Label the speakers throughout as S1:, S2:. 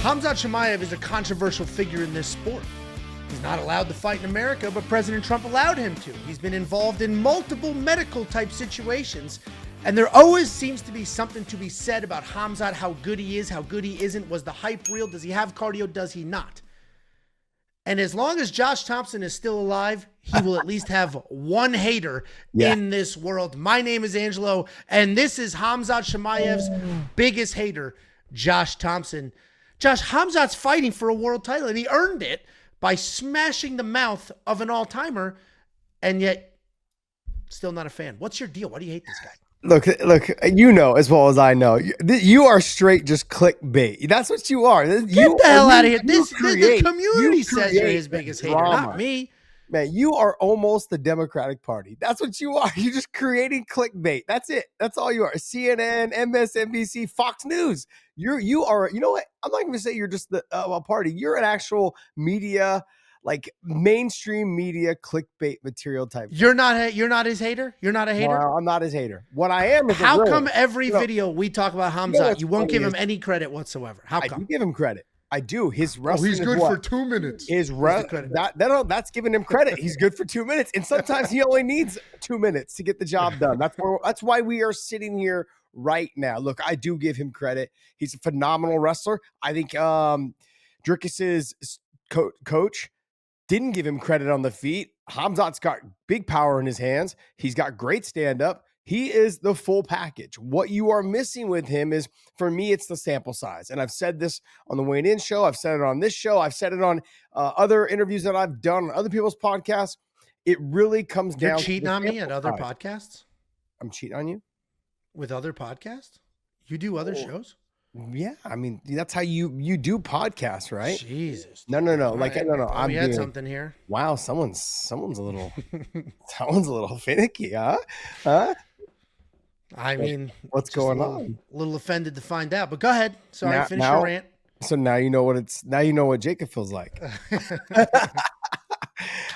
S1: Khamzat Chimaev is a controversial figure in this sport. He's not allowed to fight in America, but President Trump allowed him to. He's been involved in multiple medical type situations, and there always seems to be something to be said about Khamzat, how good he is, how good he isn't. Was the hype real? Does he have cardio? Does he not? And as long as Josh Thompson is still alive, he will at least have one hater in this world. My name is Angelo, and this is Khamzat Chimaev's biggest hater, Josh Thompson. Josh, Khamzat's fighting for a world title, and he earned it by smashing the mouth of an all-timer, and yet still not a fan. What's your deal? Why do you hate this guy?
S2: Look, you know as well as I know, you are straight just clickbait. That's what you are.
S1: Get the hell out of here. The community says you're his biggest hater, not me.
S2: Man, you are almost the Democratic Party. That's what you are. You're just creating clickbait. That's it. That's all you are. CNN, MSNBC, Fox News. You are. You know what? I'm not going to say you're just a party. You're an actual media, like mainstream media clickbait material type.
S1: You're not his hater. You're not a hater.
S2: No, I'm not his hater. What I am is
S1: how come every video we talk about Khamzat, you won't give him any credit whatsoever? How come?
S2: I do give him credit. I do. His wrestling.
S3: He's good for 2 minutes.
S2: That's giving him credit. He's good for 2 minutes, and sometimes he only needs 2 minins to get the job done. That's why we are sitting here right now. Look, I do give him credit. He's a phenomenal wrestler. I think Dricus's coach didn't give him credit on the feet. Khamzat's got big power in his hands. He's got great stand-up. He is the full package. What you are missing with him is, for me, it's the sample size. And I've said this on the Wayne In show. I've said it on this show. I've said it on other interviews that I've done on other people's podcasts. It really comes down to
S1: You're cheating on me at other podcasts?
S2: I'm cheating on you?
S1: With other podcasts? You do other shows?
S2: Yeah, I mean, that's how you do podcasts, right?
S1: Jesus.
S2: No. Like,
S1: right.
S2: No.
S1: We had something here.
S2: Wow, someone's a little finicky, huh?
S1: I mean,
S2: what's going on?
S1: A little offended to find out, but go ahead. Sorry, finish your rant.
S2: So now you know what Jacob feels like.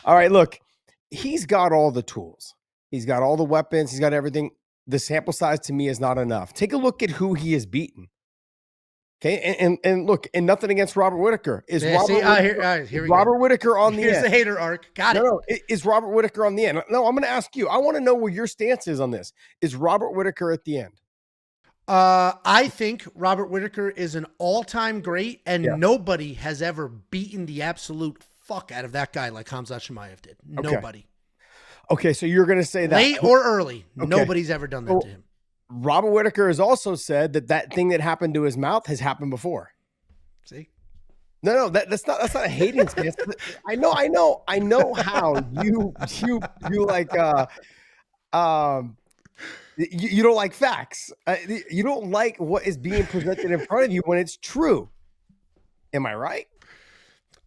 S2: All right, look, he's got all the tools. He's got all the weapons. He's got everything. The sample size to me is not enough. Take a look at who he has beaten. Okay, and look, and nothing against Robert Whitaker. Robert Whitaker on the end?
S1: Here's the hater arc. Got it.
S2: No, is Robert Whitaker on the end? No, I'm going to ask you. I want to know where your stance is on this. Is Robert Whitaker at the end?
S1: I think Robert Whitaker is an all-time great, and nobody has ever beaten the absolute fuck out of that guy like Khamzat Chimaev did.
S2: Okay.
S1: Nobody.
S2: Okay, so you're going to say that.
S1: Late or early, nobody's ever done that to him.
S2: Robert Whitaker has also said that thing that happened to his mouth has happened before.
S1: See?
S2: No, that's not a hating stance. I know how you like you don't like facts. You don't like what is being presented in front of you when it's true. Am I right?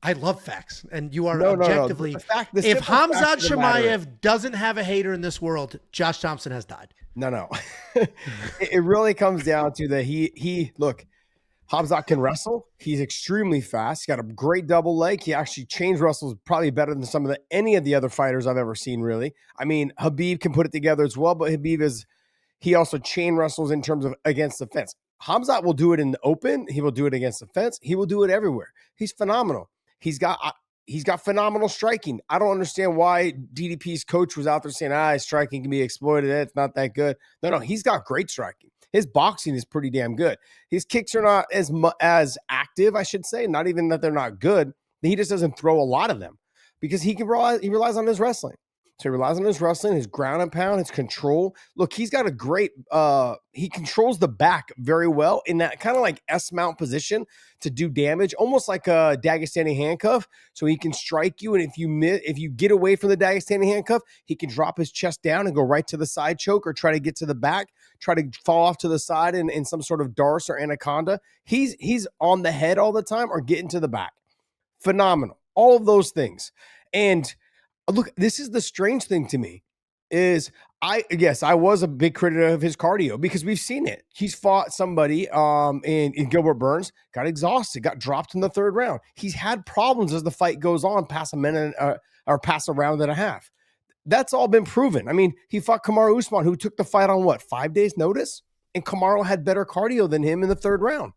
S1: I love facts, and you are objectively. No. If Khamzat Chimaev doesn't have a hater in this world, Josh Thompson has died.
S2: No. It really comes down to that he look, Khamzat can wrestle. He's extremely fast. He's got a great double leg. He actually chain wrestles probably better than any of the other fighters I've ever seen, really. I mean, Khabib can put it together as well, but he also chain wrestles in terms of against the fence. Khamzat will do it in the open. He will do it against the fence. He will do it everywhere. He's phenomenal. He's got phenomenal striking. I don't understand why DDP's coach was out there saying, his striking can be exploited. It's not that good. No, he's got great striking. His boxing is pretty damn good. His kicks are not as active, I should say. Not even that they're not good. He just doesn't throw a lot of them because he relies on his wrestling. So he relies on his wrestling, his ground and pound, his control. Look, he's got a great, he controls the back very well in that kind of like S-mount position to do damage, almost like a Dagestani handcuff. So he can strike you. And if you get away from the Dagestani handcuff, he can drop his chest down and go right to the side choke or try to get to the back, try to fall off to the side in some sort of Darce or Anaconda. He's on the head all the time or getting to the back. Phenomenal. All of those things. And look, this is the strange thing to me is I was a big critic of his cardio because we've seen it. He's fought somebody in Gilbert Burns, got exhausted, got dropped in the third round. He's had problems as the fight goes on past a minute or past a round and a half. That's all been proven. I mean, he fought Kamaru Usman, who took the fight on 5 days notice? And Kamaru had better cardio than him in the third round.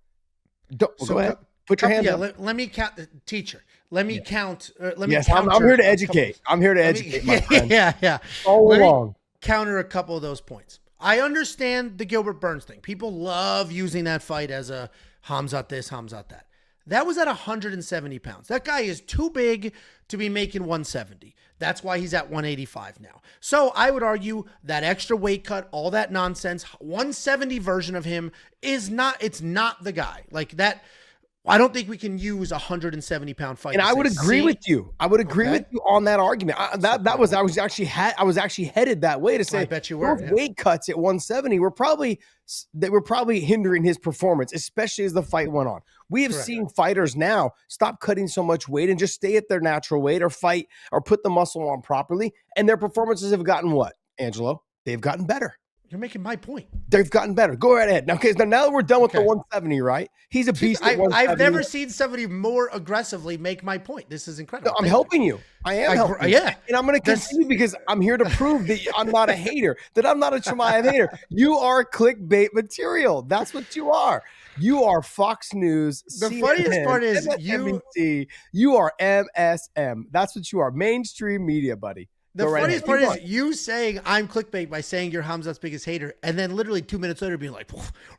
S2: Go ahead. Put your hand
S1: Yeah,
S2: up.
S1: let me count the teacher. Let me count. Let me
S2: Yes, I'm
S1: counter
S2: here to
S1: a
S2: educate.
S1: couple-
S2: I'm here to
S1: let me-
S2: educate, my friend.
S1: Yeah.
S2: All
S1: Let
S2: along.
S1: me counter a couple of those points. I understand the Gilbert Burns thing. People love using that fight as a Khamzat this, Khamzat that. That was at 170 pounds. That guy is too big to be making 170. That's why he's at 185 now. So I would argue that extra weight cut, all that nonsense, 170 version of him it's not the guy. Like that, I don't think we can use a 170 pound fight.
S2: And I would agree with you. I would agree with you on that argument. I was actually headed that way to say.
S1: I bet you were.
S2: Those weight cuts at 170 were probably hindering his performance, especially as the fight went on. We have seen fighters now stop cutting so much weight and just stay at their natural weight or fight or put the muscle on properly, and their performances have gotten what, Angelo? They've gotten better.
S1: You're making my point.
S2: They've gotten better. Go right ahead. Now, now that we're done with the 170, right? He's a beast at 170.
S1: I've never seen somebody more aggressively make my point. This is incredible.
S2: No, I'm helping you. I am helping you.
S1: Yeah.
S2: And I'm going to continue because I'm here to prove that I'm not a hater, that I'm not a Chimaev hater. You are clickbait material. That's what you are. You are Fox News.
S1: The
S2: CNN,
S1: funniest part is
S2: MSNBC. You are MSM. That's what you are. Mainstream media, buddy.
S1: The funniest part is you saying I'm clickbait by saying you're Khamzat's biggest hater, and then literally 2 minutes later being like,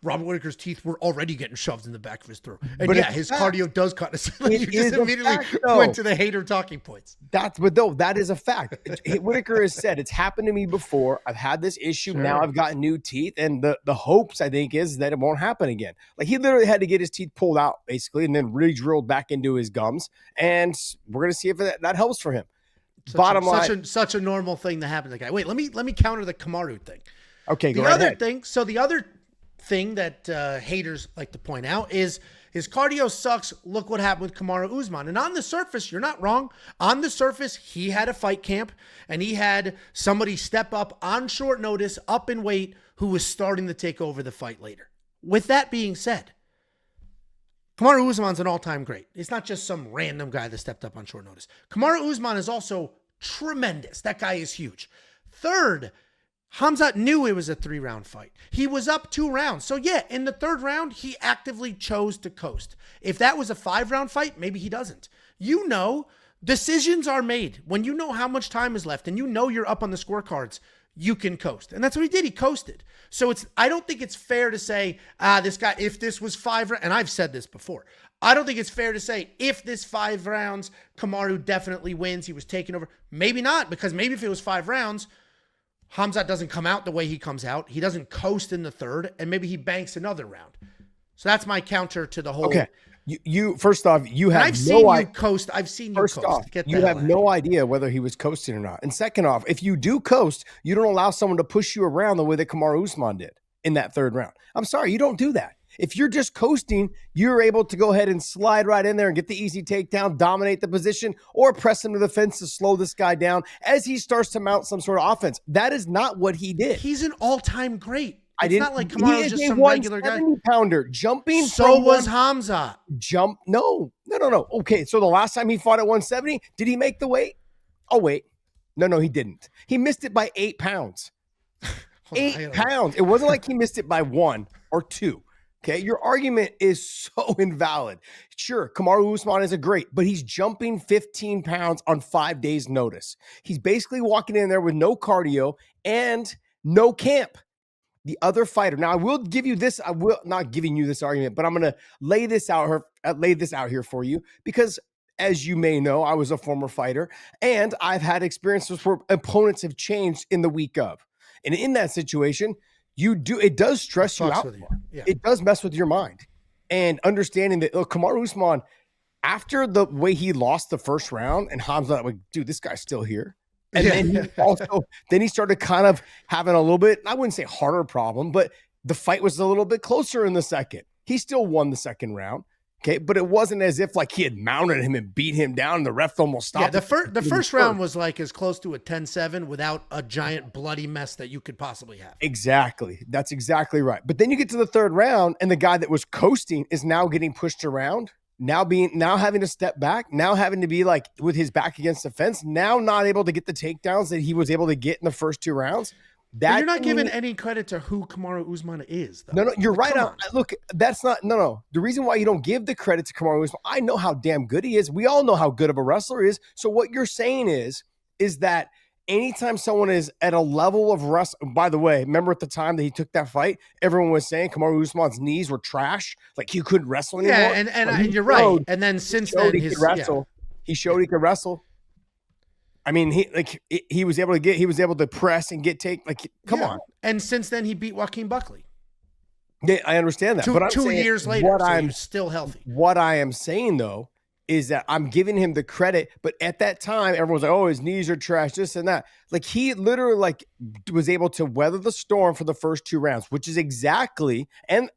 S1: Robert Whittaker's teeth were already getting shoved in the back of his throat. And but his cardio does cut us. You just immediately went to the hater talking points.
S2: That is a fact. Whittaker has said, it's happened to me before. I've had this issue. Sure. Now I've got new teeth. And the hopes, I think, is that it won't happen again. Like he literally had to get his teeth pulled out, basically, and then re-drilled back into his gums. And we're going to see if that helps for him. Bottom line,
S1: such a normal thing to happen to the guy. Wait, let me counter the Kamaru thing.
S2: Okay,
S1: go ahead. The other thing that haters like to point out is his cardio sucks. Look what happened with Kamaru Usman. And on the surface, you're not wrong. On the surface, he had a fight camp and he had somebody step up on short notice, up in weight, who was starting to take over the fight later. With that being said, Kamaru Usman's an all-time great. It's not just some random guy that stepped up on short notice. Kamaru Usman is also tremendous. That guy is huge. Third, Khamzat knew it was a 3-round fight. He was up 2 rounds. So yeah, in the 3rd round, he actively chose to coast. If that was a 5-round fight, maybe he doesn't. You know, decisions are made. When you know how much time is left and you know you're up on the scorecards, you can coast. And that's what he did. He coasted. So I don't think it's fair to say, this guy, if this was 5 rounds, and I've said this before, I don't think it's fair to say if this 5 rounds, Kamaru definitely wins. He was taking over. Maybe not, because maybe if it was 5 rounds, Khamzat doesn't come out the way he comes out. He doesn't coast in the 3rd, and maybe he banks another round. So that's my counter to the whole.
S2: Okay. You first off, you have
S1: I've seen you coast. I've seen you coast.
S2: First off, you have no idea whether he was coasting or not. And second off, if you do coast, you don't allow someone to push you around the way that Kamaru Usman did in that 3rd round. I'm sorry, you don't do that. If you're just coasting, you're able to go ahead and slide right in there and get the easy takedown, dominate the position, or press him to the fence to slow this guy down as he starts to mount some sort of offense. That is not what he did.
S1: He's an all-time great. It's not like Kamaru is just some regular guy.
S2: 170-pounder jumping.
S1: So was Khamzat.
S2: No. Okay, so the last time he fought at 170, did he make the weight? Oh, wait. No, he didn't. He missed it by 8 pounds. 8 pounds. It wasn't like he missed it by 1 or 2. Okay, your argument is so invalid. Sure, Kamaru Usman is a great, but he's jumping 15 pounds on 5 days' notice. He's basically walking in there with no cardio and no camp. The other fighter. Now, I will give you this. I will not giving you this argument, but I'm going to lay this out here for you because, as you may know, I was a former fighter and I've had experiences where opponents have changed in the week of. And in that situation, it does stress you out. Yeah. It does mess with your mind. And understanding that Kamaru Usman, after the way he lost the 1st round, and Khamzat, like, dude, this guy's still here. And then he started kind of having a little bit, I wouldn't say harder problem, but the fight was a little bit closer in the 2nd. He still won the 2nd round. Okay, but it wasn't as if like he had mounted him and beat him down and the ref almost stopped.
S1: Yeah, the first round was like as close to a 10-7 without a giant bloody mess that you could possibly have.
S2: Exactly. That's exactly right. But then you get to the 3rd round and the guy that was coasting is now getting pushed around, now having to step back, now having to be like with his back against the fence, now not able to get the takedowns that he was able to get in the first 2 rounds.
S1: But you're not giving any credit to who Kamaru Usman is, though.
S2: No, you're right.
S1: Come on.
S2: Look, that's not no. The reason why you don't give the credit to Kamaru Usman, I know how damn good he is. We all know how good of a wrestler he is. So what you're saying is that anytime someone is at a level of wrestling, by the way, remember at the time that he took that fight, everyone was saying Kamaru Usman's knees were trash, like he couldn't wrestle anymore.
S1: Yeah, and you're right. And then since then,
S2: he showed he could wrestle. I mean, he was able to press and come on.
S1: And since then, he beat Joaquin Buckley.
S2: Yeah, I understand that. But
S1: two years later, he's still healthy.
S2: What I am saying though is that I'm giving him the credit, but at that time, everyone's like, "Oh, his knees are trash, this and that." Like he literally was able to weather the storm for the first 2 rounds, which is exactly and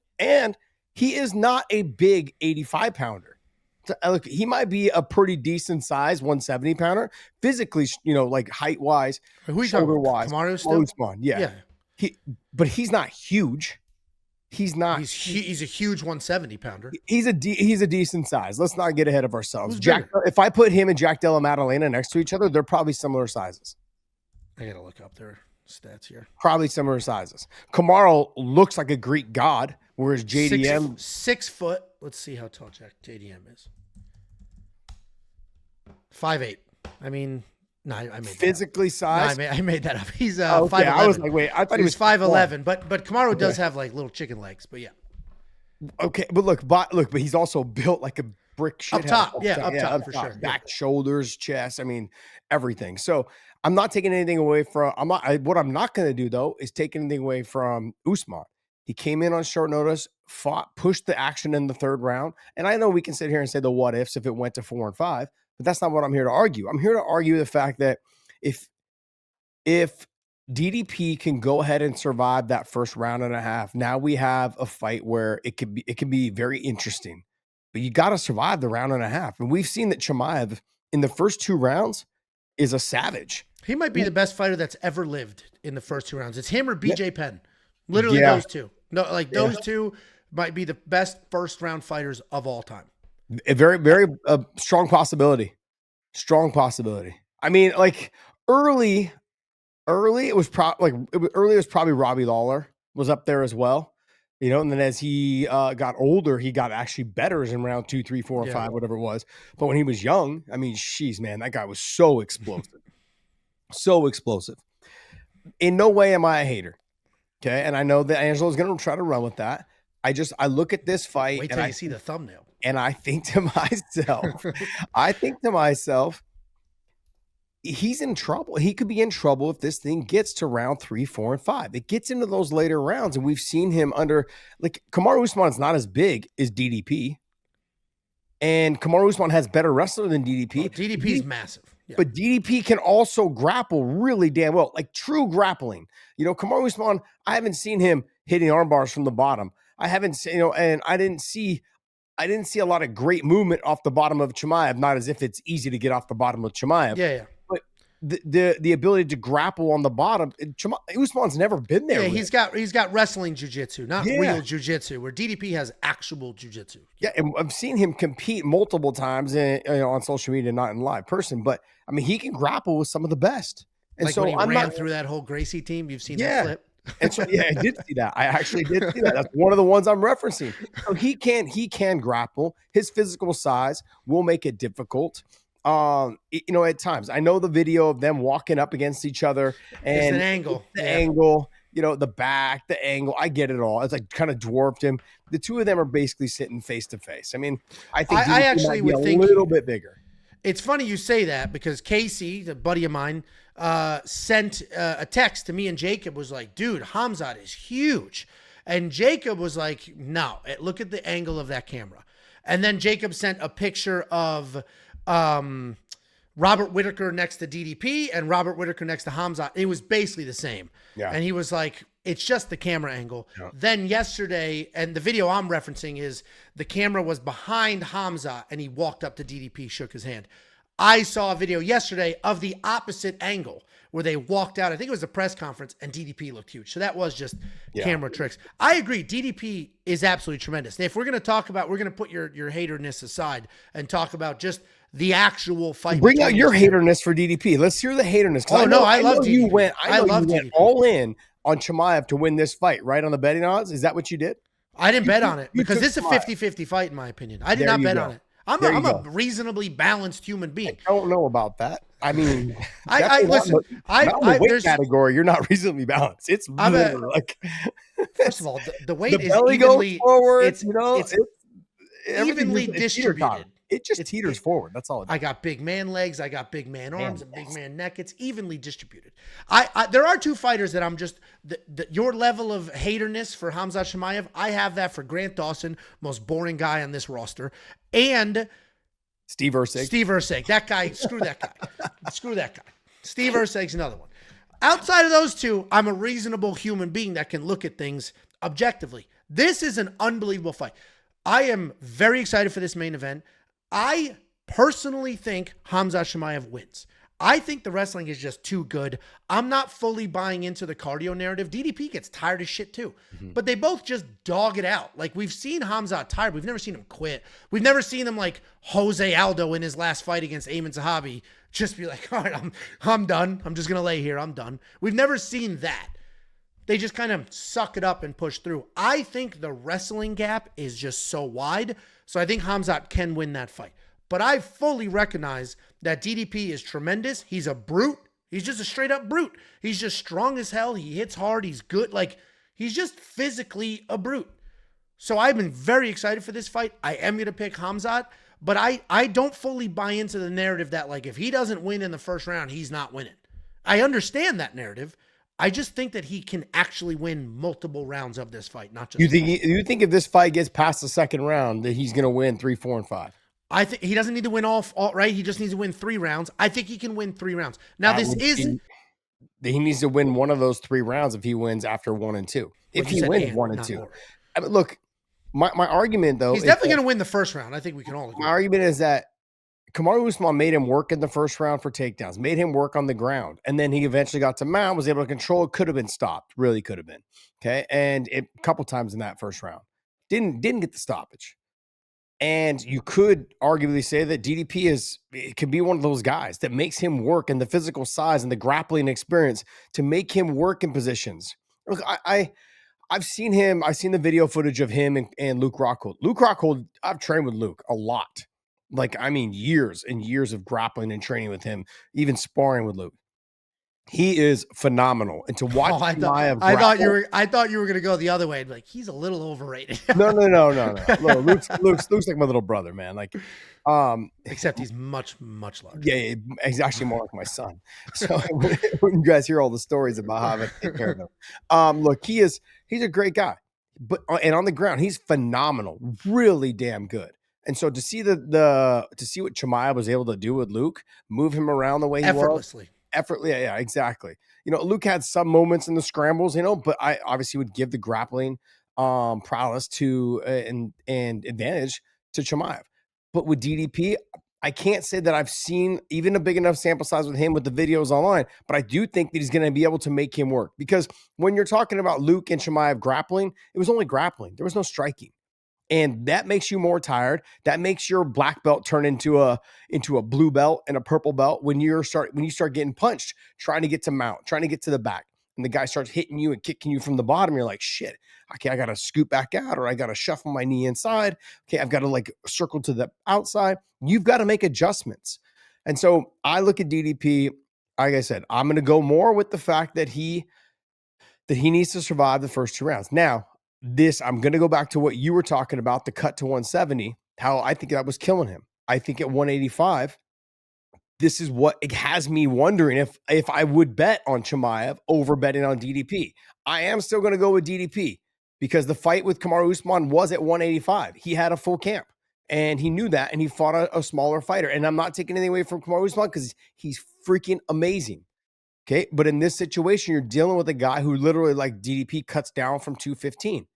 S2: he is not a big 85 pounder. Look, he might be a pretty decent size 170 pounder physically, like height wise, shoulder wise.
S1: Kamaru
S2: Usman, yeah. But he's not huge. He's not.
S1: He's a huge 170 pounder.
S2: He's a decent size. Let's not get ahead of ourselves. If I put him and Jack Della Maddalena next to each other, they're probably similar sizes.
S1: I gotta look up their stats here.
S2: Probably similar sizes. Kamaru looks like a Greek god, whereas JDM
S1: 6 foot. Let's see how tall JDM is. 5'8". I mean, no, I made that
S2: physically sized.
S1: No, I made that up. He's 5'11".
S2: I was like, wait, I thought he was
S1: 5'11". But Kamaru does have like little chicken legs. But yeah.
S2: Okay, but he's also built like a brick shit
S1: up top for sure.
S2: Back, shoulders, chest. I mean, everything. So I'm not taking anything away from. What I'm not going to do though is take anything away from Usman. He came in on short notice, pushed the action in the 3rd round. And I know we can sit here and say the what ifs if it went to 4 and 5, but that's not what I'm here to argue. I'm here to argue the fact that if DDP can go ahead and survive that first round and a half, now we have a fight where it can be very interesting. But you got to survive the round and a half. And we've seen that Chimaev in the first 2 rounds is a savage.
S1: He might be the best fighter that's ever lived in the first 2 rounds. It's him or BJ Penn. Literally those two. No, those two might be the best first round fighters of all time.
S2: A very, very strong possibility. Strong possibility. I mean, like early it was probably Robbie Lawler was up there as well. And then as he got older, he got actually better in round 2, 3, 4, and 5, whatever it was. But when he was young, I mean, man, that guy was so explosive. So explosive. In no way am I a hater. Okay, and I know that Angelo's going to try to run with that. I look at this fight.
S1: Wait till you see the thumbnail.
S2: And I think to myself, he's in trouble. He could be in trouble if this thing gets to round 3, 4, and 5. It gets into those later rounds, and we've seen him under Kamaru Usman is not as big as DDP, and Kamaru Usman has better wrestler than DDP.
S1: DDP is massive. Yeah.
S2: But DDP can also grapple really damn well, like true grappling. Kamaru Usman, I haven't seen him hitting arm bars from the bottom. I haven't seen, and I didn't see a lot of great movement off the bottom of Chimaev. Not as if it's easy to get off the bottom of Chimaev.
S1: Yeah.
S2: But the ability to grapple on the bottom, Usman's never been there.
S1: Yeah, he's got wrestling jiu-jitsu, not real jiu-jitsu, where DDP has actual jiu-jitsu.
S2: Yeah, and I've seen him compete multiple times on social media, not in live person, but I mean, he can grapple with some of the best. And
S1: so when he ran through that whole Gracie team, you've seen that flip.
S2: And so, I did see that. I actually did see that. That's one of the ones I'm referencing. So he can grapple. His physical size will make it difficult. At times, I know the video of them walking up against each other and
S1: it's an angle,
S2: angle, the back, the angle. I get it all. It's like kind of dwarfed him. The two of them are basically sitting face to face. I mean, I think
S1: I actually would think
S2: a little bit bigger.
S1: It's funny you say that because Casey, a buddy of mine, sent a text to me and Jacob, was like, dude, Khamzat is huge. And Jacob was like, no, look at the angle of that camera. And then Jacob sent a picture of Robert Whittaker next to DDP and Robert Whittaker next to Khamzat. It was basically the same.
S2: Yeah.
S1: And he was like, it's just the camera angle. Yeah. Then yesterday, and the video I'm referencing is the camera was behind Khamzat and he walked up to DDP, shook his hand. I saw a video yesterday of the opposite angle where they walked out. I think it was a press conference and DDP looked huge. So that was just camera tricks. I agree. DDP is absolutely tremendous. If we're going to talk about, we're going to put your haterness aside and talk about just the actual fight.
S2: Bring out your haterness for DDP. Let's hear the haterness.
S1: Oh, no, I love DDP.
S2: You went, I know you went
S1: DDP.
S2: all in on Chimaev to win this fight, right? On the betting odds? Is that what you did?
S1: I didn't bet on it because this is a 50-50 fight, in my opinion. I did not bet on it. I'm a reasonably balanced human being.
S2: I don't know about that. I mean,
S1: listen.
S2: The weight category, you're not reasonably balanced. It's like
S1: first of all, the weight is
S2: belly
S1: evenly
S2: goes forward.
S1: It's evenly distributed.
S2: It just teeters forward. That's all.
S1: I got big man legs. I got big man arms and big man neck. It's evenly distributed. There are two fighters that I'm just your level of haterness for Khamzat Chimaev. I have that for Grant Dawson, most boring guy on this roster, and
S2: Steve Erceg.
S1: That guy. Screw that guy. Screw that guy. Steve Erceg's another one. Outside of those two, I'm a reasonable human being that can look at things objectively. This is an unbelievable fight. I am very excited for this main event. I personally think Khamzat Chimaev wins. I think the wrestling is just too good. I'm not fully buying into the cardio narrative. DDP gets tired of shit too. But they both just dog it out. Like, we've seen Khamzat tired. We've never seen him quit. We've never seen him like Jose Aldo in his last fight against Ayman Zahabi just be like, all right, I'm done. I'm just going to lay here. I'm done. We've never seen that. They just kind of suck it up and push through. I think the wrestling gap is just so wide. So I think Khamzat can win that fight. But I fully recognize that DDP is tremendous. He's a brute. He's just a straight up brute. He's just strong as hell. He hits hard. He's good. Like, he's just physically a brute. So I've been very excited for this fight. I am going to pick Khamzat. But I don't fully buy into the narrative that, like, if he doesn't win in the first round, he's not winning. I understand that narrative. I just think that he can actually win multiple rounds of this fight, not just
S2: you think if this fight gets past the second round that he's going to win 3, 4, and 5?
S1: I think he doesn't need to win all right. He just needs to win 3 rounds. I think he can win 3 rounds. Now, he
S2: needs to win one of those 3 rounds if he wins after 1 and 2. If he wins 1 and 2, I mean, look, my argument though,
S1: he's definitely going to win the first round. I think we can all agree.
S2: My argument is that Kamaru Usman made him work in the first round for takedowns, made him work on the ground, and then he eventually got to mount, was able to control. Could have been stopped, really could have been. Okay, and a couple times in that first round, didn't get the stoppage. And you could arguably say that DDP could be one of those guys that makes him work in the physical size and the grappling experience to make him work in positions. Look, I've seen him. I've seen the video footage of him and Luke Rockhold. Luke Rockhold, I've trained with Luke a lot. Like, I mean, years and years of grappling and training with him, even sparring with Luke. He is phenomenal. And to watch
S1: I thought you were going to go the other way. Like, he's a little overrated.
S2: No. Look, Luke's like my little brother, man. Like,
S1: except he's much, much larger.
S2: Yeah, he's actually more like my son. So when you guys hear all the stories about how I take care of him. Look, he's a great guy. But and on the ground, he's phenomenal, really damn good. And so to see what Chimaev was able to do with Luke, move him around the way he was. Effortlessly, yeah, exactly. Luke had some moments in the scrambles, but I obviously would give the grappling prowess to and advantage to Chimaev. But with DDP, I can't say that I've seen even a big enough sample size with him with the videos online, but I do think that he's going to be able to make him work. Because when you're talking about Luke and Chimaev grappling, it was only grappling. There was no striking. And that makes you more tired. That makes your black belt turn into a blue belt and a purple belt when you start getting punched, trying to get to mount, trying to get to the back. And the guy starts hitting you and kicking you from the bottom. You're like, shit, okay, I got to scoot back out, or I got to shuffle my knee inside. Okay, I've got to like circle to the outside. You've got to make adjustments. And so I look at DDP, like I said, I'm going to go more with the fact that he needs to survive the first 2 rounds. Now, I'm going to go back to what you were talking about, the cut to 170, how I think that was killing him. I think at 185, this is what it has me wondering if I would bet on Chimaev over betting on DDP. I am still going to go with DDP because the fight with Kamaru Usman was at 185. He had a full camp and he knew that, and he fought a smaller fighter. And I'm not taking anything away from Kamaru Usman because he's freaking amazing. Okay. But in this situation, you're dealing with a guy who literally, like, DDP cuts down from 215.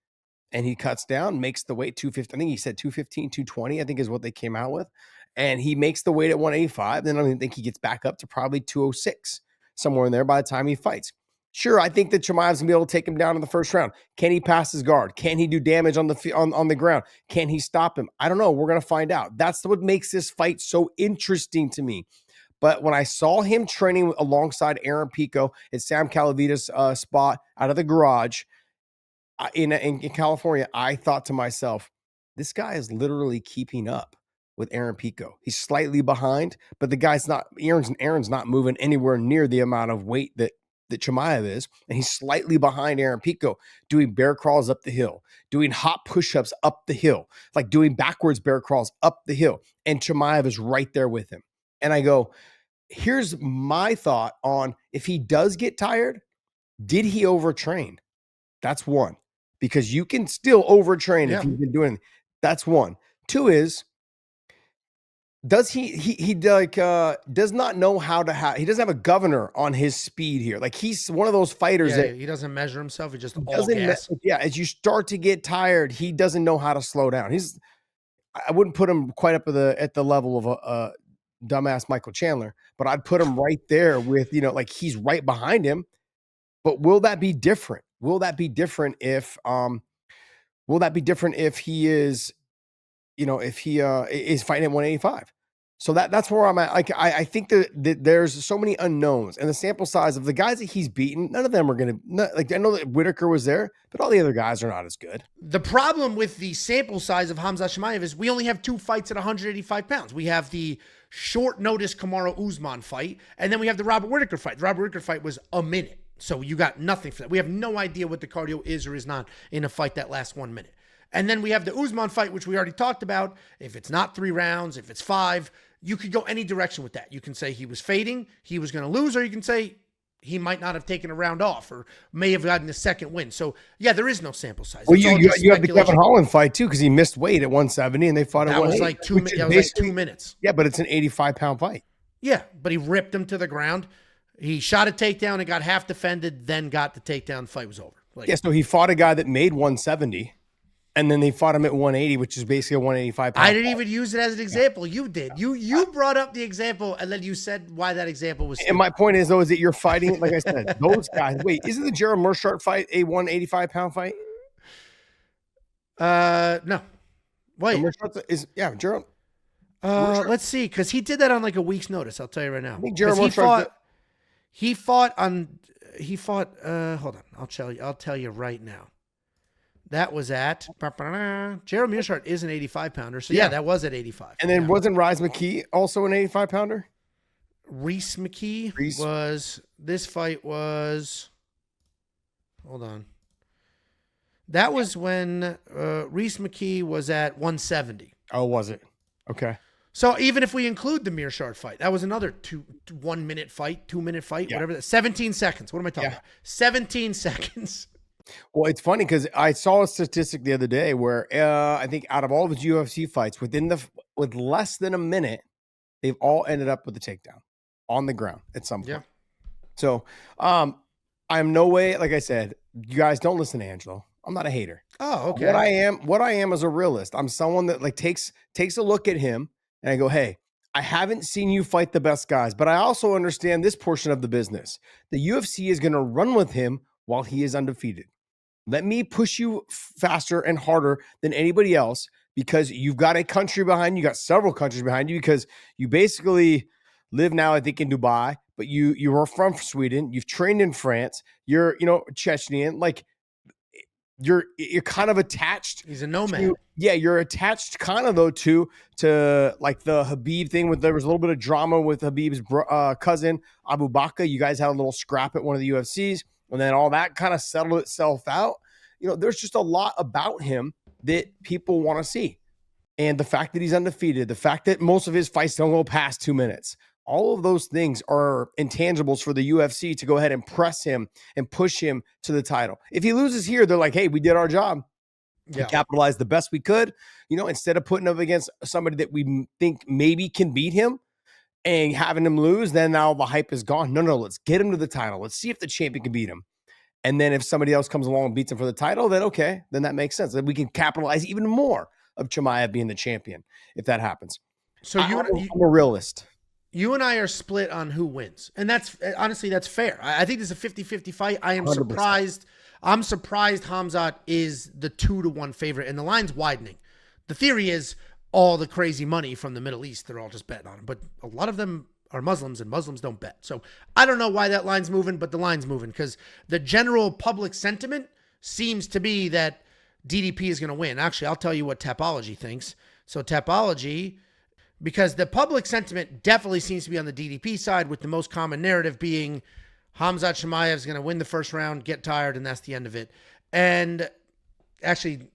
S2: And he cuts down, makes the weight 250. I think he said 215, 220, I think is what they came out with. And he makes the weight at 185. Then I think he gets back up to probably 206, somewhere in there by the time he fights. Sure, I think that Chimaev's gonna be able to take him down in the first round. Can he pass his guard? Can he do damage on the ground? Can he stop him? I don't know. We're gonna find out. That's what makes this fight so interesting to me. But when I saw him training alongside Aaron Pico at Sam Calavita's spot out of the garage in California, I thought to myself, this guy is literally keeping up with Aaron Pico. He's slightly behind, but the guy's not. Aaron's not moving anywhere near the amount of weight that Chimaev is, and he's slightly behind Aaron Pico, doing bear crawls up the hill, doing hot push-ups up the hill, like doing backwards bear crawls up the hill, and Chimaev is right there with him. And I go, here's my thought on if he does get tired, did he overtrain? That's one. Because you can still overtrain if you've been doing. That's one. Two is, does he does not know how to he doesn't have a governor on his speed here. Like he's one of those fighters that
S1: he doesn't measure himself. He just all
S2: doesn't.
S1: gas.
S2: As you start to get tired, he doesn't know how to slow down. I wouldn't put him quite up at the level of a dumbass Michael Chandler, but I'd put him right there with, like he's right behind him. But will that be different? Will that be different if he is, if he is fighting at 185? So that's where I'm at. Like I think that there's so many unknowns, and the sample size of the guys that he's beaten, none of them are going to, like, I know that Whitaker was there, but all the other guys are not as good.
S1: The problem with the sample size of Khamzat Chimaev is we only have 2 fights at 185 pounds. We have the short notice Kamaru Usman fight, and then we have the Robert Whitaker fight. The Robert Whitaker fight was a minute. So you got nothing for that. We have no idea what the cardio is or is not in a fight that lasts 1 minute. And then we have the Usman fight, which we already talked about. If it's not 3 rounds, if it's 5, you could go any direction with that. You can say he was fading, he was going to lose, or you can say he might not have taken a round off or may have gotten a second win. So, yeah, there is no sample size.
S2: Well, you have the Kevin Holland fight, too, because he missed weight at 170, and they fought at 180.
S1: That was like 2 minutes.
S2: Yeah, but it's an 85-pound fight.
S1: Yeah, but he ripped him to the ground. He shot a takedown and got half defended, then got the takedown. The fight was over.
S2: So he fought a guy that made 170, and then they fought him at 180, which is basically a 185 pound.
S1: I didn't even use it as an example. Yeah. You did. You brought up the example, and then you said why that example was stupid.
S2: And my point is, though, is that you're fighting, like I said, those guys. Wait, isn't the Gerald Meerschaert fight a 185-pound fight?
S1: No. Wait.
S2: Gerald.
S1: Let's see, because he did that on like a week's notice. I'll tell you right now.
S2: I think Gerald Meerschaert.
S1: He fought. Hold on. I'll tell you right now. That was at Gerald Meerschaert is an 85-pounder. So yeah, that was at 85.
S2: And then wasn't Rhys McKee also an 85-pounder?
S1: Rhys McKee was. This fight was. Hold on. That was when Rhys McKee was at 170.
S2: Oh, was it? Okay.
S1: So even if we include the Meerschaert fight, that was another 1 minute fight, 2 minute fight, whatever that. 17 seconds. What am I talking about? 17 seconds.
S2: Well, it's funny because I saw a statistic the other day where I think out of all the UFC fights, with less than a minute, they've all ended up with a takedown on the ground at some point. Yeah. So I'm no way, like I said, you guys don't listen to Angelo. I'm not a hater.
S1: Oh, okay.
S2: What I am is a realist. I'm someone that like takes a look at him and I go, hey, I haven't seen you fight the best guys, but I also understand this portion of the business. The UFC is going to run with him while he is undefeated. Let me push you faster and harder than anybody else because you've got a country behind you. You got several countries behind you because you basically live now, I think, in Dubai, but you are from Sweden. You've trained in France. You're, Chechnyan. Like, you're kind of attached.
S1: He's a nomad.
S2: You're attached kind of though to like the Habib thing. There was a little bit of drama with Habib's cousin Abu Bakr. You guys had a little scrap at one of the UFCs, and then all that kind of settled itself out. There's just a lot about him that people want to see, and the fact that he's undefeated, the fact that most of his fights don't go past 2 minutes. All of those things are intangibles for the UFC to go ahead and press him and push him to the title. If he loses here, they're like, hey, we did our job. Yeah. We capitalized the best we could, instead of putting him against somebody that we think maybe can beat him and having him lose, then now the hype is gone. No, let's get him to the title. Let's see if the champion can beat him. And then if somebody else comes along and beats him for the title, then okay, then that makes sense. Then we can capitalize even more of Chimaev being the champion if that happens.
S1: So
S2: I'm a realist.
S1: You and I are split on who wins. And that's honestly, that's fair. I think this is a 50-50 fight. I am
S2: 100%.
S1: surprised. I'm surprised Khamzat is the 2-1 favorite and the line's widening. The theory is all the crazy money from the Middle East, they're all just betting on him. But a lot of them are Muslims and Muslims don't bet. So I don't know why that line's moving, but the line's moving because the general public sentiment seems to be that DDP is going to win. Actually, I'll tell you what Tapology thinks. So Tapology, because the public sentiment definitely seems to be on the DDP side, with the most common narrative being Khamzat Chimaev is going to win the first round, get tired, and that's the end of it. And actually,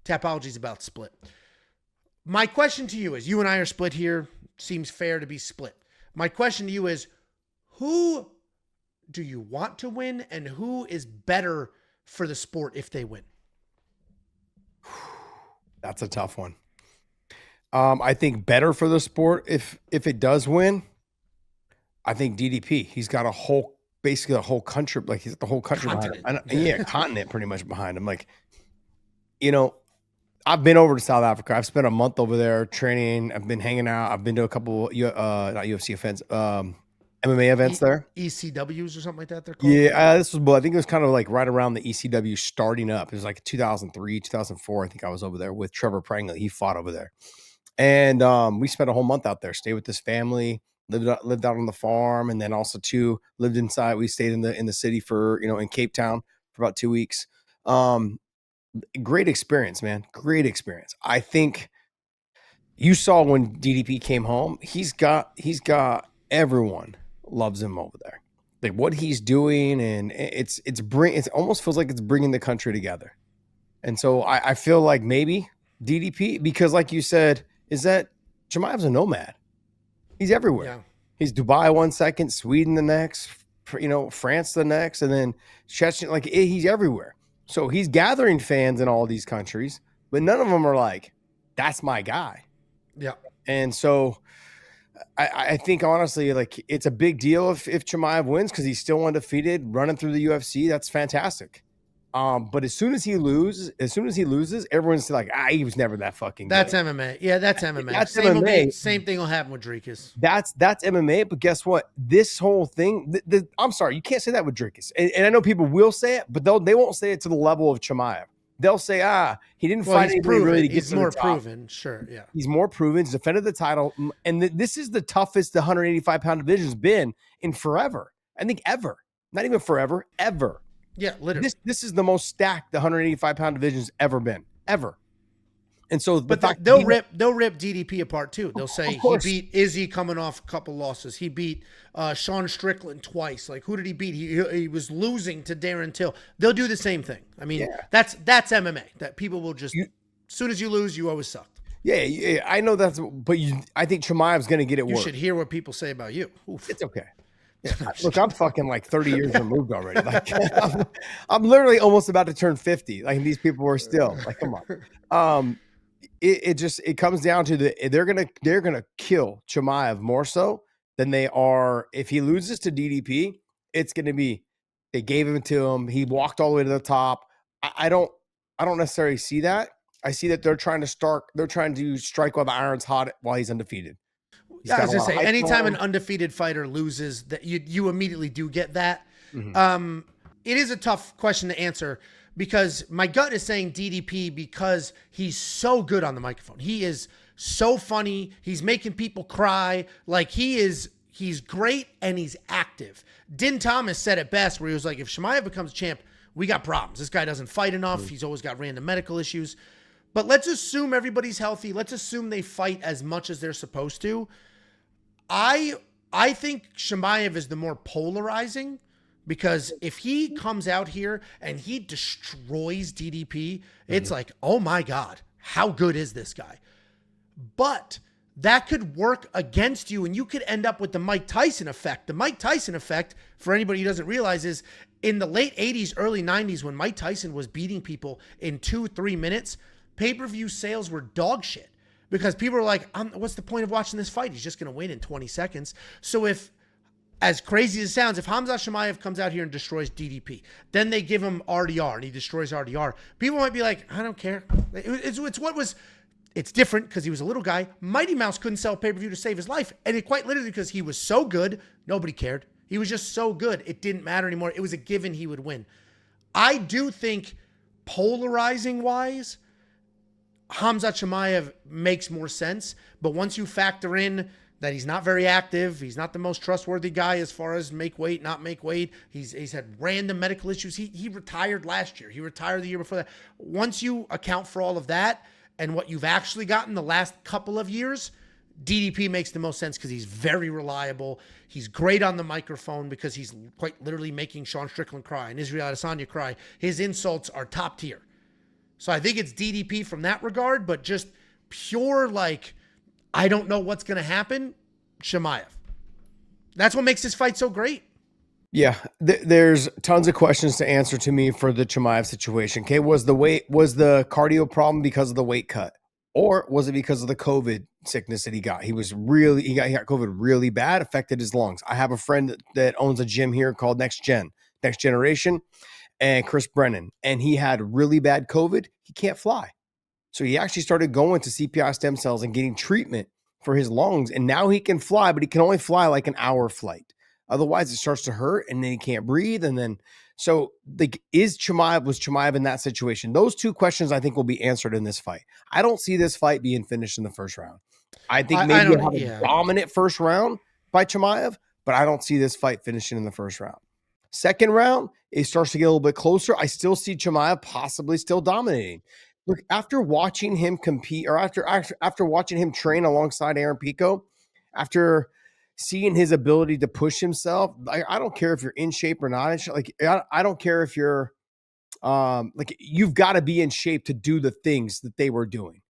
S1: Tapology is about split. My question to you is, you and I are split here. Seems fair to be split. My question to you is, who do you want to win and who is better for the sport if they win?
S2: That's a tough one. I think better for the sport if it does win. I think DDP. He's got basically a whole country, like he's got the whole country
S1: Continent.
S2: behind him. Yeah, continent pretty much behind him. Like, I've been over to South Africa. I've spent a month over there training. I've been hanging out. I've been to a couple not UFC events, MMA events there.
S1: ECWs or something like that they're called?
S2: Yeah, I think it was kind of like right around the ECW starting up. It was like 2003, 2004. I think I was over there with Trevor Prangley. He fought over there. And we spent a whole month out there, stayed with his family, lived out on the farm, and then also lived inside. We stayed in the city for, in Cape Town for about 2 weeks. Great experience, man. Great experience. I think you saw when DDP came home, he's got everyone loves him over there. Like what he's doing, and it almost feels like it's bringing the country together. And so I feel like maybe DDP, because like you said, is that Chimaev's a nomad. He's everywhere. Yeah. He's Dubai 1 second, Sweden the next, France the next, and then Chechnya. Like he's everywhere. So he's gathering fans in all these countries, but none of them are like, that's my guy.
S1: Yeah.
S2: And so I think honestly, like it's a big deal if Chimaev wins because he's still undefeated, running through the UFC. That's fantastic. But as soon as he loses, everyone's like, he was never that fucking good.
S1: That's MMA. Yeah, that's MMA.
S2: That's MMA.
S1: Same thing will happen with Dricus.
S2: That's MMA, but guess what? This whole thing, I'm sorry, you can't say that with Dricus. And I know people will say it, but they won't say it to the level of Chimaev. They'll say, he didn't fight anybody really to get to the top.
S1: He's more proven, sure, yeah.
S2: He's more proven. He's defended the title. And this is the toughest the 185-pound division's been in forever. I think ever. Not even forever, ever.
S1: Yeah, literally.
S2: This is the most stacked the 185-pound division's ever been, ever. And so,
S1: but they'll rip DDP apart too. They'll say he beat Izzy coming off a couple losses. He beat Sean Strickland twice. Like who did he beat? He was losing to Darren Till. They'll do the same thing. I mean, that's MMA. That people will just as soon as you lose, you always sucked.
S2: Yeah, I know that's. But I think Chimaev's going to get it worse.
S1: You should hear what people say about you. Oof.
S2: It's okay. Yeah. Look, I'm fucking like 30 years removed already. Like I'm literally almost about to turn 50. Like these people are still like, come on. It comes down to they're gonna kill Chimaev more so than they are if he loses to DDP. It's gonna be they gave him to him. He walked all the way to the top. I don't necessarily see that. I see that they're trying to strike while the iron's hot while he's undefeated.
S1: I was gonna say, anytime an undefeated fighter loses, that you immediately do get that. Mm-hmm. It is a tough question to answer because my gut is saying DDP because he's so good on the microphone. He is so funny. He's making people cry. Like he's great and he's active. Din Thomas said it best where he was like, if Chimaev becomes champ, we got problems. This guy doesn't fight enough. Mm-hmm. He's always got random medical issues. But let's assume everybody's healthy. Let's assume they fight as much as they're supposed to. I think Chimaev is the more polarizing because if he comes out here and he destroys DDP, it's like, oh my God, how good is this guy? But that could work against you and you could end up with the Mike Tyson effect. The Mike Tyson effect, for anybody who doesn't realize, is in the late 80s, early 90s, when Mike Tyson was beating people in 2-3 minutes, pay-per-view sales were dog shit. Because people are like, what's the point of watching this fight? He's just going to win in 20 seconds. So if, as crazy as it sounds, if Khamzat Chimaev comes out here and destroys DDP, then they give him RDR and he destroys RDR, people might be like, I don't care. It's It's different because he was a little guy. Mighty Mouse couldn't sell pay-per-view to save his life. And it quite literally because he was so good, nobody cared. He was just so good. It didn't matter anymore. It was a given he would win. I do think polarizing-wise, Khamzat Chimaev makes more sense. But once you factor in that he's not very active, he's not the most trustworthy guy as far as make weight, not make weight. He's had random medical issues. He retired last year. He retired the year before that. Once you account for all of that and what you've actually gotten the last couple of years, DDP makes the most sense because he's very reliable. He's great on the microphone because he's quite literally making Sean Strickland cry and Israel Adesanya cry. His insults are top tier. So I think it's DDP from that regard, but just pure, like, I don't know what's going to happen, Chimaev. That's what makes this fight so great.
S2: Yeah, there's tons of questions to answer to me for the Chimaev situation. Okay, was the cardio problem because of the weight cut? Or was it because of the COVID sickness that he got? He got COVID really bad, affected his lungs. I have a friend that owns a gym here called Next Generation, and Chris Brennan, and he had really bad COVID. He can't fly. So he actually started going to CPI stem cells and getting treatment for his lungs. And now he can fly, but he can only fly like an hour flight. Otherwise, it starts to hurt and then he can't breathe. And then, so was Chimaev in that situation? Those two questions I think will be answered in this fight. I don't see this fight being finished in the first round. I think maybe you'll have a dominant first round by Chimaev, but I don't see this fight finishing in the first round. Second round, it starts to get a little bit closer. I still see Chimaev possibly still dominating. Look, after watching him compete, or after watching him train alongside Aaron Pico, after seeing his ability to push himself, I don't care if you're in shape or not in shape. Like, I don't care if you're like, you've got to be in shape to do the things that they were doing.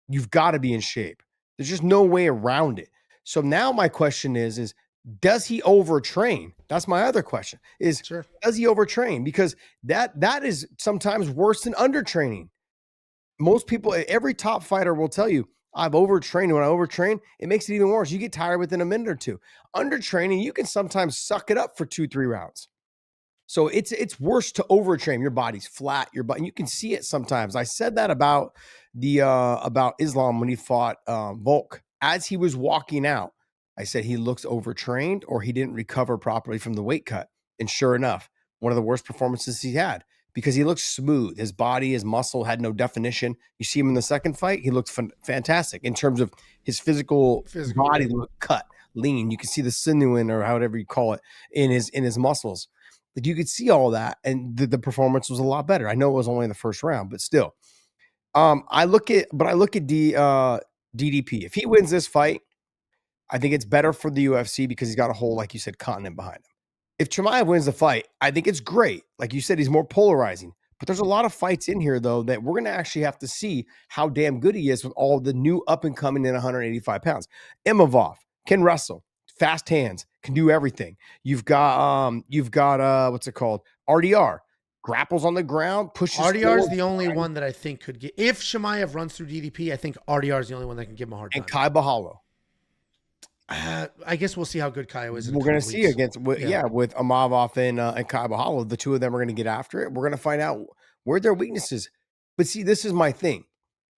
S2: You've got to be in shape. There's just no way around it. So now my question is does he overtrain? That's my other question. Sure. Does he overtrain? Because that is sometimes worse than undertraining. Most people, every top fighter will tell you, I've overtrained. When I overtrain, it makes it even worse. You get tired within a minute or two. Undertraining, you can sometimes suck it up for 2-3 rounds. So it's worse to overtrain. Your body's flat. And you can see it sometimes. I said that about Islam when he fought Volk. As he was walking out, I said he looks overtrained or he didn't recover properly from the weight cut. And sure enough, one of the worst performances he had. Because he looked smooth. His body, his muscle had no definition. You see him in the second fight, he looked fantastic in terms of his physical body looked cut, lean. You can see the sinew or however you call it in his muscles. Like, you could see all that, and the performance was a lot better. I know it was only in the first round, but still. I look at DDP. If he wins this fight, I think it's better for the UFC because he's got a whole, like you said, continent behind him. If Chimaev wins the fight, I think it's great. Like you said, he's more polarizing. But there's a lot of fights in here, though, that we're going to actually have to see how damn good he is with all the new up-and-coming in 185 pounds. Imavov can wrestle, fast hands, can do everything. You've got what's it called? RDR. Grapples on the ground, pushes
S1: RDR is the only one that I think could get. If Chimaev runs through DDP, I think RDR is the only one that can give him a hard time.
S2: And Kai Bahalo.
S1: I guess we'll see how good Kaya is.
S2: We're going to see with Imavov and Kai Bahalo. The two of them are going to get after it. We're going to find out where their weaknesses. But see, this is my thing.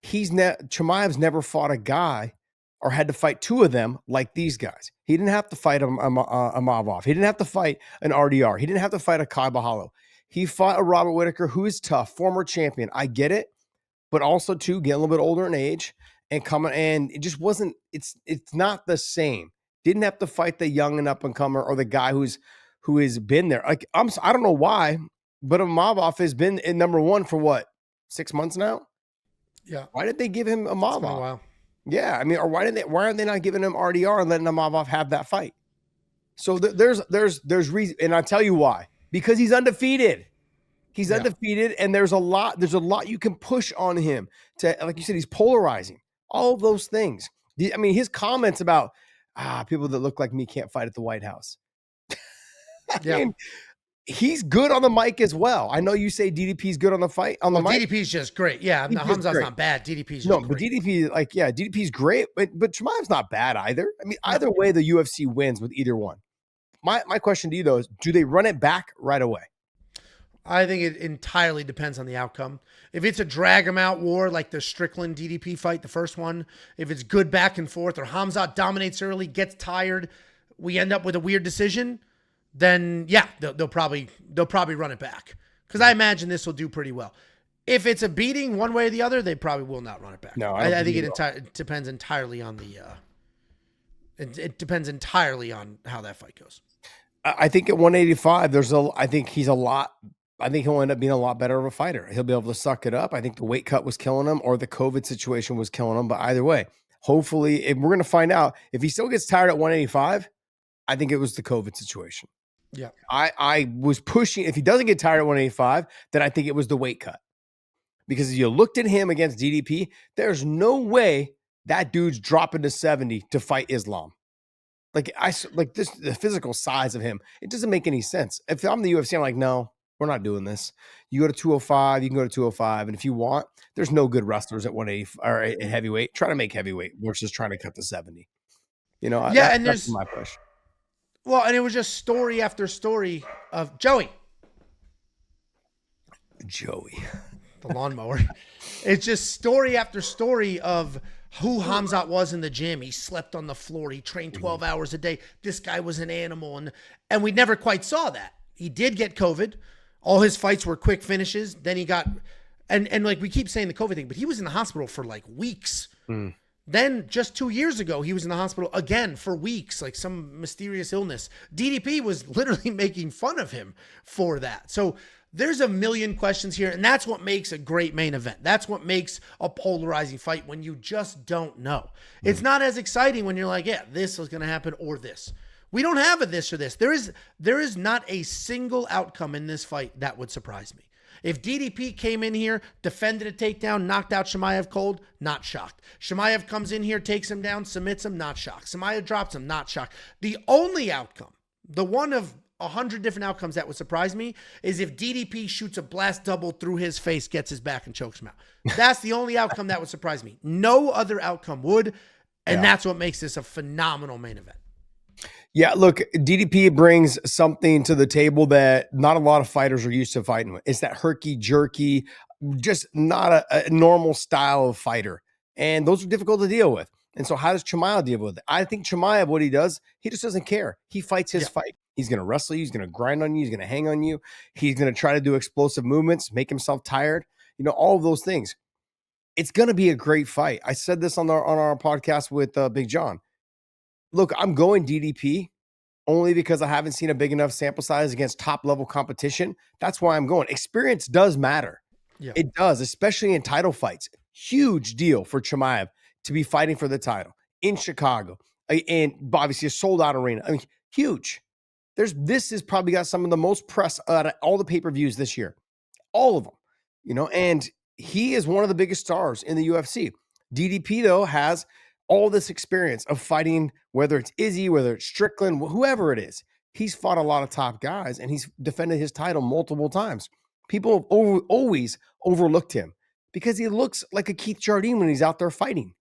S2: Chimaev's never fought a guy or had to fight two of them like these guys. He didn't have to fight Imavov. He didn't have to fight an RDR. He didn't have to fight a Kai Bahalo. He fought a Robert Whittaker who is tough, former champion. I get it, but also too getting a little bit older in age. And it just wasn't, it's not the same. Didn't have to fight the young and up and comer or the guy who has been there. Like, I don't know why, but Imavov has been in number one for what, 6 months now?
S1: Yeah.
S2: Why did they give him Imavov?
S1: It's been a while.
S2: Yeah. I mean, or why aren't they not giving him RDR and letting Imavov have that fight? So there's reason. And I'll tell you why, because he's undefeated. He's undefeated. And there's a lot you can push on him to, like you said, he's polarizing. All of those things. I mean, his comments about people that look like me can't fight at the White House. I mean, he's good on the mic as well. I know you say DDP's good on the mic.
S1: DDP's just great. Yeah, Khamzat's not bad. DDP's just great.
S2: But DDP's great, but Chimaev's not bad either. I mean, either way, the UFC wins with either one. My question to you though is, do they run it back right away?
S1: I think it entirely depends on the outcome. If it's a drag 'em out war like the Strickland DDP fight, the first one, if it's good back and forth, or Khamzat dominates early, gets tired, we end up with a weird decision, then yeah, they'll probably run it back, because I imagine this will do pretty well. If it's a beating one way or the other, they probably will not run it back.
S2: No, I don't
S1: I think
S2: think
S1: it depends entirely on the. It depends entirely on how that fight goes.
S2: I think at 185, I think he's a lot. I think he'll end up being a lot better of a fighter. He'll be able to suck it up. I think the weight cut was killing him, or the COVID situation was killing him. But either way, hopefully, if we're going to find out if he still gets tired at 185. I think it was the COVID situation.
S1: Yeah.
S2: I was pushing. If he doesn't get tired at 185, then I think it was the weight cut. Because you looked at him against DDP, there's no way that dude's dropping to 70 to fight Islam. Like this, the physical size of him, it doesn't make any sense. If I'm the UFC, I'm like, no, we're not doing this. You go to 205, you can go to 205, and if you want, there's no good wrestlers at 180 or at heavyweight. Try to make heavyweight versus trying to cut to 70.
S1: And
S2: that's my push.
S1: Well, and it was just story after story of Joey. The lawnmower. It's just story after story of who Khamzat was in the gym. He slept on the floor. He trained 12 hours a day. This guy was an animal. And we never quite saw that. He did get COVID. All his fights were quick finishes. Then he got, and like we keep saying the COVID thing, but he was in the hospital for like weeks. Then just 2 years ago, he was in the hospital again for weeks, like some mysterious illness. DDP was literally making fun of him for that. So there's a million questions here, and that's what makes a great main event. That's what makes a polarizing fight, when you just don't know. It's not as exciting when you're like, yeah, this is going to happen or this. We don't have a this or this. There is not a single outcome in this fight that would surprise me. If DDP came in here, defended a takedown, knocked out Chimaev cold, not shocked. Chimaev comes in here, takes him down, submits him, not shocked. Chimaev drops him, not shocked. The only outcome, the one of 100 different outcomes that would surprise me, is if DDP shoots a blast double through his face, gets his back, and chokes him out. That's the only outcome that would surprise me. No other outcome would, and that's what makes this a phenomenal main event.
S2: Yeah, look, DDP brings something to the table that not a lot of fighters are used to fighting with. It's that herky-jerky, just not a normal style of fighter. And those are difficult to deal with. And so how does Chimaev deal with it? I think Chimaev, what he does, he just doesn't care. He fights his fight. He's going to wrestle you. He's going to grind on you. He's going to hang on you. He's going to try to do explosive movements, make himself tired. All of those things. It's going to be a great fight. I said this on our podcast with Big John. Look, I'm going DDP only because I haven't seen a big enough sample size against top-level competition. That's why I'm going. Experience does matter. Yeah. It does, especially in title fights. Huge deal for Chimaev to be fighting for the title in Chicago. And obviously a sold-out arena. I mean, huge. This has probably got some of the most press out of all the pay-per-views this year. All of them. And he is one of the biggest stars in the UFC. DDP, though, has all this experience of fighting, whether it's Izzy, whether it's Strickland, whoever it is. He's fought a lot of top guys, and he's defended his title multiple times. People have always overlooked him because he looks like a Keith Jardine when he's out there fighting.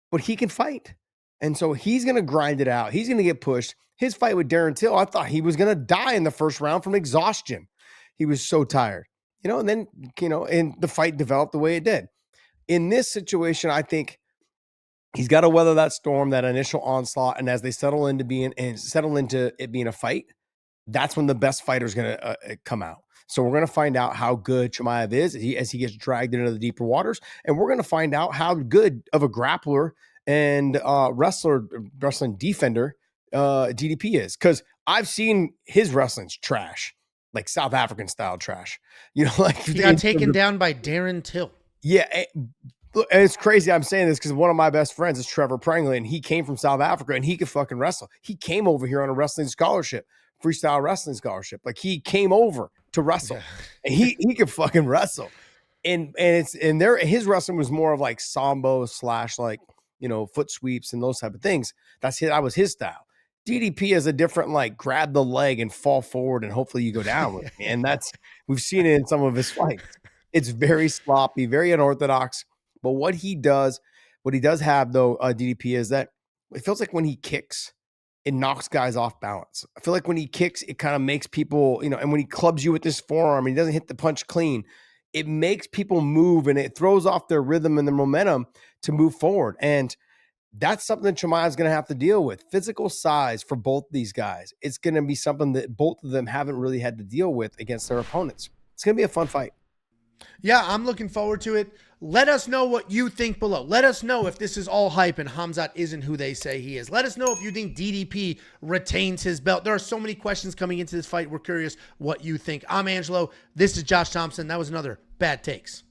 S2: But he can fight. And so he's going to grind it out. He's going to get pushed. His fight with Darren Till, I thought he was going to die in the first round from exhaustion. He was so tired. And then, and the fight developed the way it did. In this situation, I think he's got to weather that storm, that initial onslaught, and as they settle into it being a fight, that's when the best fighter is going to come out. So we're going to find out how good Chimaev is as he gets dragged into the deeper waters, and we're going to find out how good of a grappler and wrestling defender DDP is, because I've seen his wrestling's trash, like South African style trash.
S1: He got taken down by Darren Till.
S2: Yeah. It's crazy I'm saying this because one of my best friends is Trevor Prangley, and he came from South Africa, and he could fucking wrestle. He came over here on a wrestling scholarship, freestyle wrestling scholarship. Like, he came over to wrestle, and he could fucking wrestle. And his wrestling was more of like sambo / like, foot sweeps and those type of things. That was his style. DDP is a different, like, grab the leg and fall forward and hopefully you go down with it. And we've seen it in some of his fights. It's very sloppy, very unorthodox. But what he does have, though, DDP, is that it feels like when he kicks, it knocks guys off balance. I feel like when he kicks, it kind of makes people, and when he clubs you with this forearm and he doesn't hit the punch clean, it makes people move and it throws off their rhythm and their momentum to move forward. And that's something Chimaev is going to have to deal with. Physical size for both these guys. It's going to be something that both of them haven't really had to deal with against their opponents. It's going to be a fun fight.
S1: Yeah, I'm looking forward to it. Let us know what you think below. Let us know if this is all hype and Khamzat isn't who they say he is. Let us know if you think DDP retains his belt. There are so many questions coming into this fight. We're curious what you think. I'm Angelo. This is Josh Thompson. That was another Bad Takes.